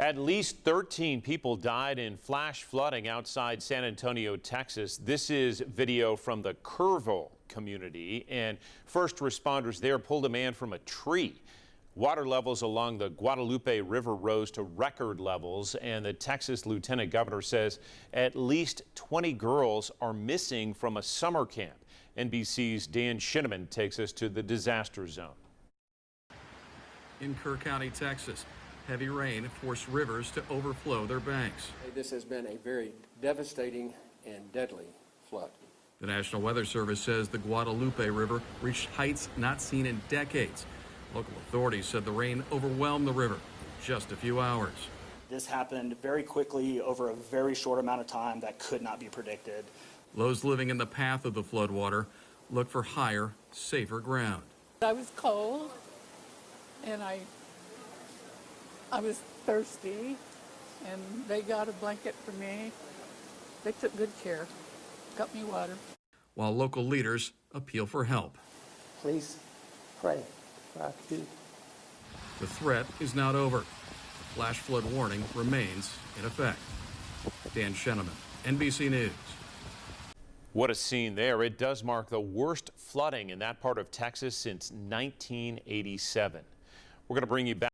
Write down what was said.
At least 13 people died in flash flooding outside San Antonio, Texas. This is video from the Kerrville community, and first responders there pulled a man from a tree. Water levels along the Guadalupe River rose to record levels, and the Texas Lieutenant Governor says at least 20 girls are missing from a summer camp. NBC's Dan Shinneman takes us to the disaster zone. In Kerr County, Texas, heavy rain forced rivers to overflow their banks. This has been a very devastating and deadly flood. The National Weather Service says the Guadalupe River reached heights not seen in decades. Local authorities said the rain overwhelmed the river in just a few hours. This happened very quickly over a very short amount of time that could not be predicted. Those living in the path of the floodwater look for higher, safer ground. I was cold and I was thirsty, and they got a blanket for me. They took good care, got me water. While local leaders appeal for help. Please pray for our community. The threat is not over. The flash flood warning remains in effect. Dan Shinneman, NBC News. What a scene there. It does mark the worst flooding in that part of Texas since 1987. We're going to bring you back.